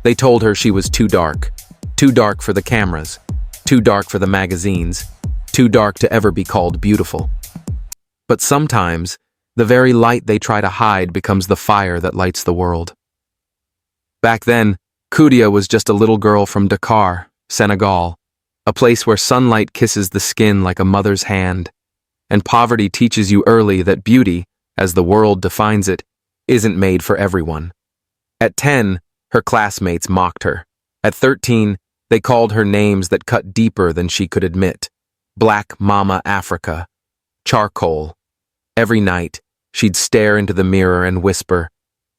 They told her she was too dark for the cameras, too dark for the magazines, too dark to ever be called beautiful. But sometimes, the very light they try to hide becomes the fire that lights the world. Back then, Kudia was just a little girl from Dakar, Senegal, a place where sunlight kisses the skin like a mother's hand, and poverty teaches you early that beauty, as the world defines it, isn't made for everyone. At 10, her classmates mocked her. At 13, they called her names that cut deeper than she could admit. Black Mama Africa, charcoal. Every night, she'd stare into the mirror and whisper,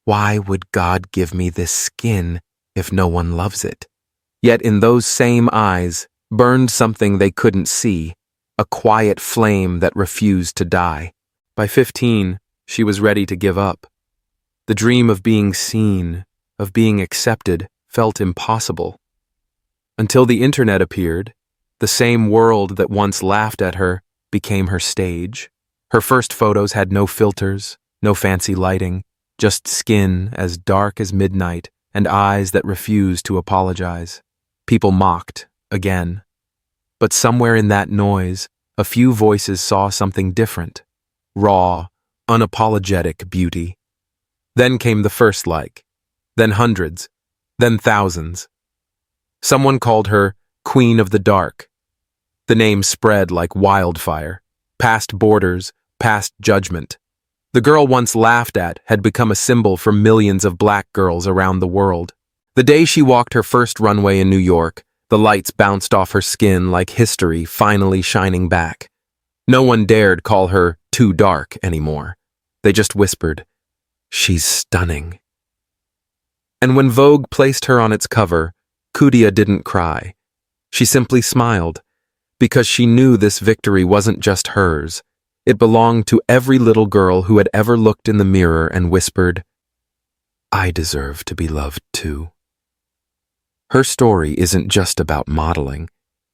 "Why would God give me this skin if no one loves it?" Yet in those same eyes burned something they couldn't see, a quiet flame that refused to die. By 15, she was ready to give up. The dream of being seen, of being accepted, felt impossible. Until the internet appeared, the same world that once laughed at her became her stage. Her first photos had no filters, no fancy lighting, just skin as dark as midnight and eyes that refused to apologize. People mocked, again. But somewhere in that noise, a few voices saw something different. Raw, unapologetic beauty. Then came the first like, then hundreds, then thousands. Someone called her Queen of the Dark. The name spread like wildfire, past borders, past judgment. The girl once laughed at had become a symbol for millions of black girls around the world. The day she walked her first runway in New York, the lights bounced off her skin like history finally shining back. No one dared call her too dark anymore. They just whispered, "She's stunning." And when Vogue placed her on its cover, Kudia didn't cry. She simply smiled, because she knew this victory wasn't just hers. It belonged to every little girl who had ever looked in the mirror and whispered, "I deserve to be loved too." Her story isn't just about modeling.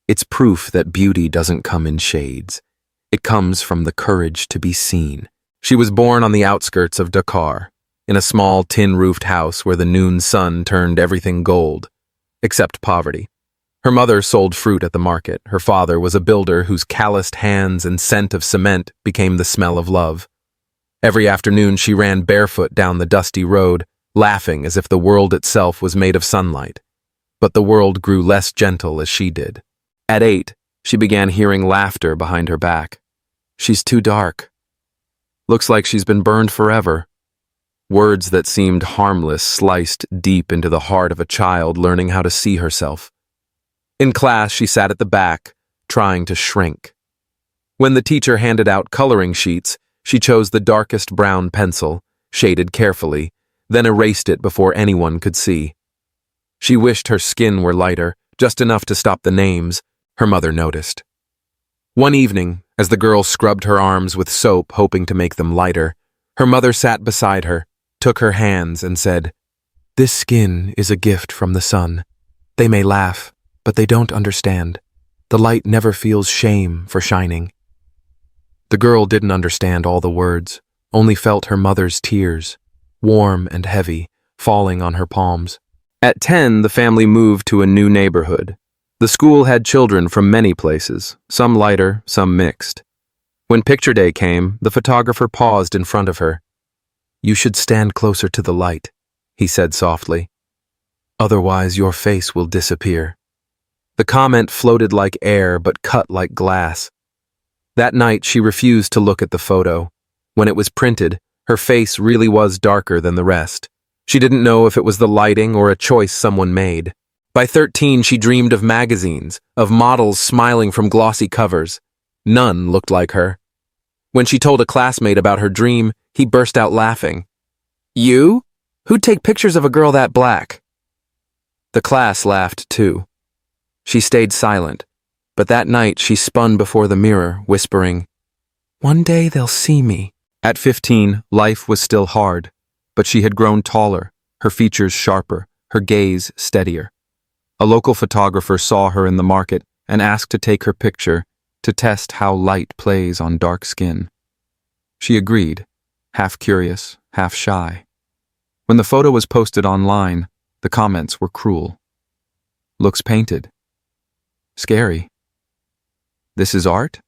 It's proof that beauty doesn't come in shades. It comes from the courage to be seen. She was born on the outskirts of Dakar, in a small tin-roofed house where the noon sun turned everything gold, except poverty. Her mother sold fruit at the market. Her father was a builder whose calloused hands and scent of cement became the smell of love. Every afternoon she ran barefoot down the dusty road, laughing as if the world itself was made of sunlight. But the world grew less gentle as she did. At 8, she began hearing laughter behind her back. "She's too dark. Looks like she's been burned forever." Words that seemed harmless sliced deep into the heart of a child learning how to see herself. In class, she sat at the back, trying to shrink. When the teacher handed out coloring sheets, she chose the darkest brown pencil, shaded carefully, then erased it before anyone could see. She wished her skin were lighter, just enough to stop the names. Her mother noticed. One evening, as the girl scrubbed her arms with soap hoping to make them lighter, her mother sat beside her, took her hands and said, "This skin is a gift from the sun. They may laugh, but they don't understand. The light never feels shame for shining." The girl didn't understand all the words, only felt her mother's tears, warm and heavy, falling on her palms. At 10, the family moved to a new neighborhood. The school had children from many places, some lighter, some mixed. When picture day came, the photographer paused in front of her. "You should stand closer to the light," he said softly. "Otherwise your face will disappear." The comment floated like air but cut like glass. That night she refused to look at the photo. When it was printed, her face really was darker than the rest. She didn't know if it was the lighting or a choice someone made. By 13, she dreamed of magazines, of models smiling from glossy covers. None looked like her. When she told a classmate about her dream, he burst out laughing. "You? Who'd take pictures of a girl that black?" The class laughed too. She stayed silent, but that night she spun before the mirror, whispering, "One day they'll see me." At 15, life was still hard, but she had grown taller, her features sharper, her gaze steadier. A local photographer saw her in the market and asked to take her picture to test how light plays on dark skin. She agreed, half curious, half shy. When the photo was posted online, The comments were cruel. Looks painted. Scary. This is art?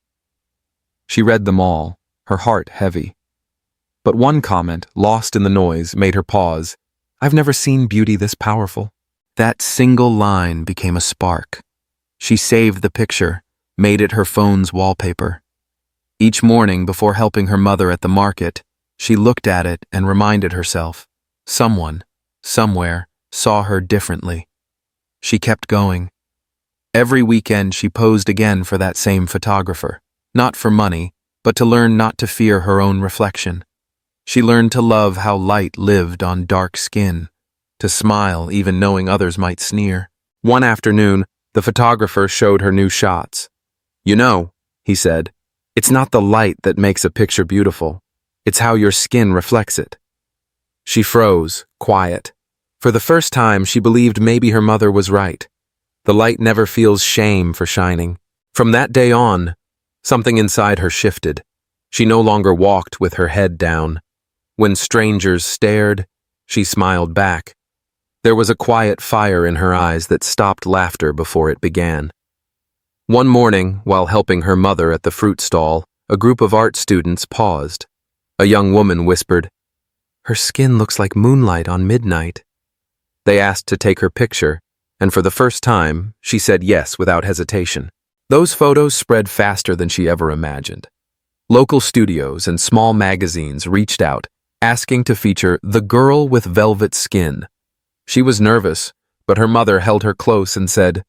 She read them all, her heart heavy. But one comment, lost in the noise, made her pause. I've never seen beauty this powerful. That single line became a spark. She saved the picture, made it her phone's wallpaper. Each morning before helping her mother at the market, she looked at it and reminded herself, someone, somewhere, saw her differently. She kept going. Every weekend she posed again for that same photographer, not for money, but to learn not to fear her own reflection. She learned to love how light lived on dark skin, to smile even knowing others might sneer. One afternoon, the photographer showed her new shots. You know, he said, it's not the light that makes a picture beautiful. It's how your skin reflects it. She froze, quiet. For the first time, she believed maybe her mother was right. The light never feels shame for shining. From that day on, something inside her shifted. She no longer walked with her head down. When strangers stared, she smiled back. There was a quiet fire in her eyes that stopped laughter before it began. One morning, while helping her mother at the fruit stall, a group of art students paused. A young woman whispered, "Her skin looks like moonlight on midnight." They asked to take her picture, and for the first time, she said yes without hesitation. Those photos spread faster than she ever imagined. Local studios and small magazines reached out, asking to feature the girl with velvet skin. She was nervous, but her mother held her close and said,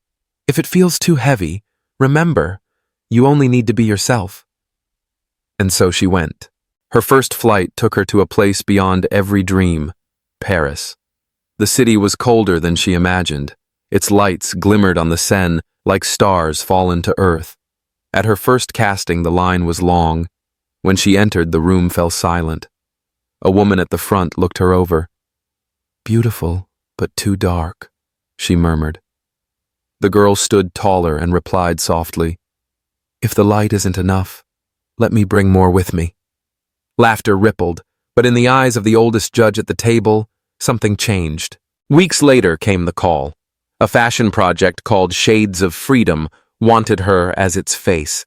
"If it feels too heavy, remember, you only need to be yourself." And so she went. Her first flight took her to a place beyond every dream, Paris. The city was colder than she imagined. Its lights glimmered on the Seine like stars fallen to earth. At her first casting, the line was long. When she entered, the room fell silent. A woman at the front looked her over. "Beautiful, but too dark," she murmured. The girl stood taller and replied softly, "If the light isn't enough, let me bring more with me." Laughter rippled, but in the eyes of the oldest judge at the table, something changed. Weeks later came the call. A fashion project called Shades of Freedom wanted her as its face.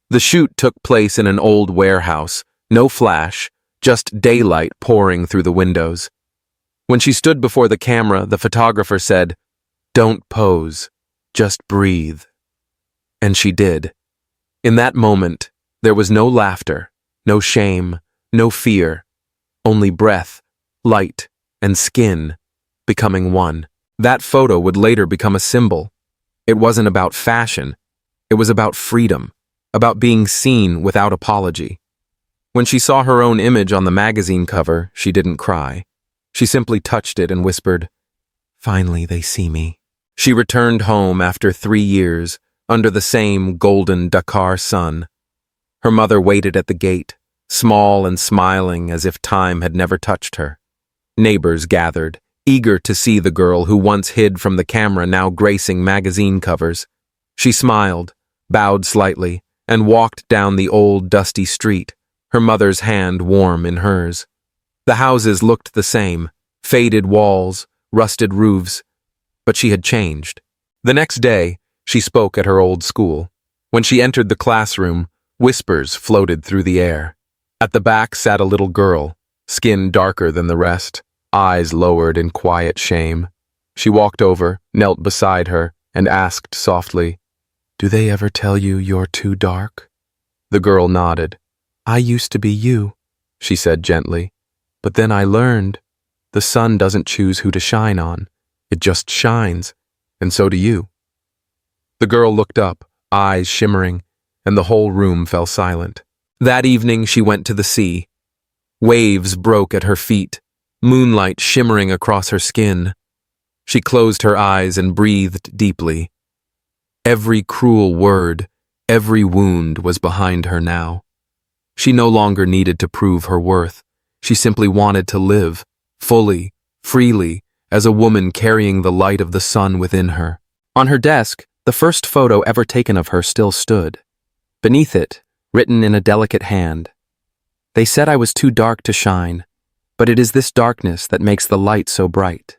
The shoot took place in an old warehouse, no flash, just daylight pouring through the windows. When she stood before the camera, the photographer said, "Don't pose, just breathe." And she did. In that moment, there was no laughter, no shame, no fear, only breath, light, and skin becoming one. That photo would later become a symbol. It wasn't about fashion. It was about freedom, about being seen without apology. When she saw her own image on the magazine cover, she didn't cry. She simply touched it and whispered, "Finally they see me." She returned home after 3 years, under the same golden Dakar sun. Her mother waited at the gate, small and smiling as if time had never touched her. Neighbors gathered, eager to see the girl who once hid from the camera now gracing magazine covers. She smiled, bowed slightly, and walked down the old dusty street, her mother's hand warm in hers. The houses looked the same, faded walls, rusted roofs, but she had changed. The next day, she spoke at her old school. When she entered the classroom, whispers floated through the air. At the back sat a little girl, skin darker than the rest, eyes lowered in quiet shame. She walked over, knelt beside her, and asked softly, "Do they ever tell you you're too dark?" The girl nodded. "I used to be you," she said gently. "But then I learned, the sun doesn't choose who to shine on. It just shines, and so do you." The girl looked up, eyes shimmering, and the whole room fell silent. That evening she went to the sea. Waves broke at her feet, moonlight shimmering across her skin. She closed her eyes and breathed deeply. Every cruel word, every wound was behind her now. She no longer needed to prove her worth. She simply wanted to live, fully, freely, as a woman carrying the light of the sun within her. On her desk, the first photo ever taken of her still stood. Beneath it, written in a delicate hand, "They said I was too dark to shine, but it is this darkness that makes the light so bright."